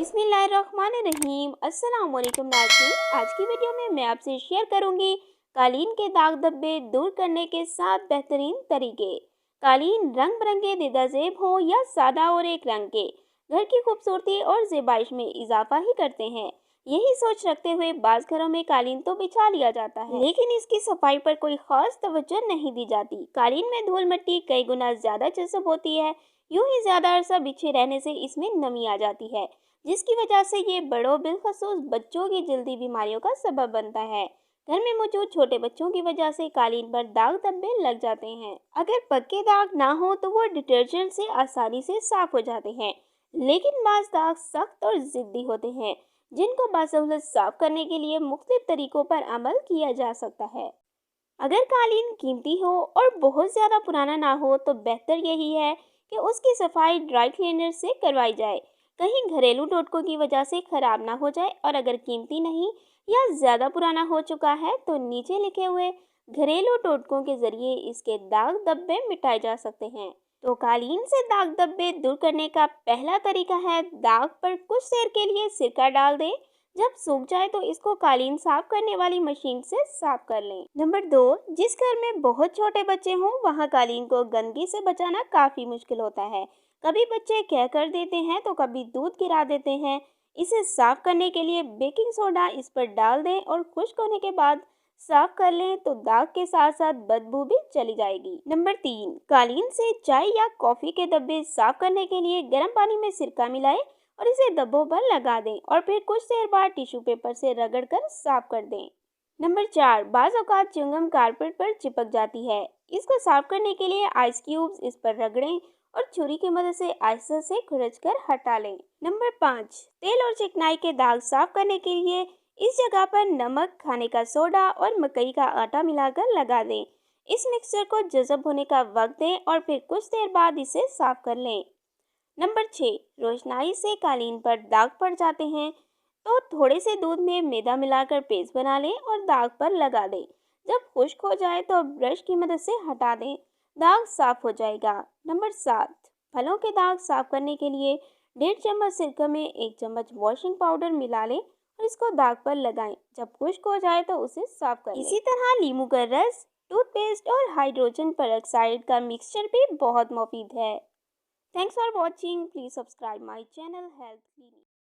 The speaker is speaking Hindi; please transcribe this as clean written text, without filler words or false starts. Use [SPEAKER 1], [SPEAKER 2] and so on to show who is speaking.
[SPEAKER 1] बिस्मिल्लाहिर्रहमानिर्रहीम। अस्सलाम वालेकुम नाज़रीन। आज की वीडियो में मैं आपसे शेयर करूंगी कालीन के दाग धब्बे दूर करने के 7 बेहतरीन तरीके। कालीन रंग बिरंगे दिदाजेब हो या सादा और एक रंग के, घर की खूबसूरती और ज़ेबाइश में इजाफा ही करते हैं। यही सोच रखते हुए बाज़ घरों में कालीन तो बिछा लिया जाता है, लेकिन इसकी सफाई पर कोई खास तवज्जो नहीं दी जाती। कालीन में धूल मिट्टी कई गुना ज़्यादा जज़ब होती है। यूं ही ज़्यादा अरसा बिछे रहने से इसमें नमी आ जाती है, जिसकी वजह से ये बड़ों बिलखसूस बच्चों की जल्दी बीमारियों का सबब बनता है। घर में मौजूद छोटे बच्चों की वजह से कालीन पर दाग धब्बे लग जाते हैं। अगर पक्के दाग ना हो तो वो डिटर्जेंट से आसानी से साफ हो जाते हैं, लेकिन बाज़ दाग सख्त और जिद्दी होते हैं, जिनको बासहूलत साफ करने के लिए मुख्तलिफ तरीकों पर अमल किया जा सकता है। अगर कालीन कीमती हो और बहुत ज़्यादा पुराना ना हो तो बेहतर यही है कि उसकी सफाई ड्राई क्लीनर से करवाई जाए, कहीं घरेलू टोटकों की वजह से ख़राब ना हो जाए। और अगर कीमती नहीं या ज़्यादा पुराना हो चुका है तो नीचे लिखे हुए घरेलू टोटकों के ज़रिए इसके दाग धब्बे मिटाए जा सकते हैं। तो कालीन से दाग धब्बे दूर करने का पहला तरीका है, दाग पर कुछ देर के लिए सिरका डाल दें। जब सूख जाए तो इसको कालीन साफ करने वाली मशीन से साफ कर लें। नंबर 2, जिस घर में बहुत छोटे बच्चे हों वहाँ कालीन को गंदगी से बचाना काफ़ी मुश्किल होता है। कभी बच्चे कह कर देते हैं तो कभी दूध गिरा देते हैं। इसे साफ करने के लिए बेकिंग सोडा इस पर डाल दें और खुश्क होने के बाद साफ कर लें तो दाग के साथ साथ बदबू भी चली जाएगी। नंबर 3, कालीन से चाय या कॉफ़ी के धब्बे साफ करने के लिए गर्म पानी में सिरका मिलाएं और इसे धब्बों पर लगा दें और फिर कुछ देर बाद टिश्यू पेपर से रगड़कर साफ कर दें। नंबर 4, बाज़ औक़ात च्युइंगम कारपेट पर चिपक जाती है। इसको साफ करने के लिए आइस क्यूब्स इस पर रगड़ें और छुरी की मदद से आहिस्ता से खुरच कर हटा लें। नंबर 5, तेल और चिकनाई के दाग साफ करने के लिए इस जगह पर नमक, खाने का सोडा और मकई का आटा मिलाकर लगा दें। इस मिक्सचर को जज़ब होने का वक्त दें और फिर कुछ देर बाद इसे साफ कर लें। नंबर 6, रोशनाई से कालीन पर दाग पड़ जाते हैं तो थोड़े से दूध में मैदा मिलाकर पेस्ट बना लें और दाग पर लगा दें। जब खुश्क हो जाए तो ब्रश की मदद से हटा दें, दाग साफ हो जाएगा। नंबर 7, फलों के दाग साफ करने के लिए 1.5 चम्मच सिरका में 1 चम्मच वॉशिंग पाउडर मिला लें और इसको दाग पर लगाएं। जब खुश्क हो जाए तो उसे साफ कर लें। इसी तरह नींबू का रस, टूथपेस्ट और हाइड्रोजन पेरोक्साइड का मिक्सचर भी बहुत मुफीद है। Thanks for watching. Please subscribe my channel Health Clinic.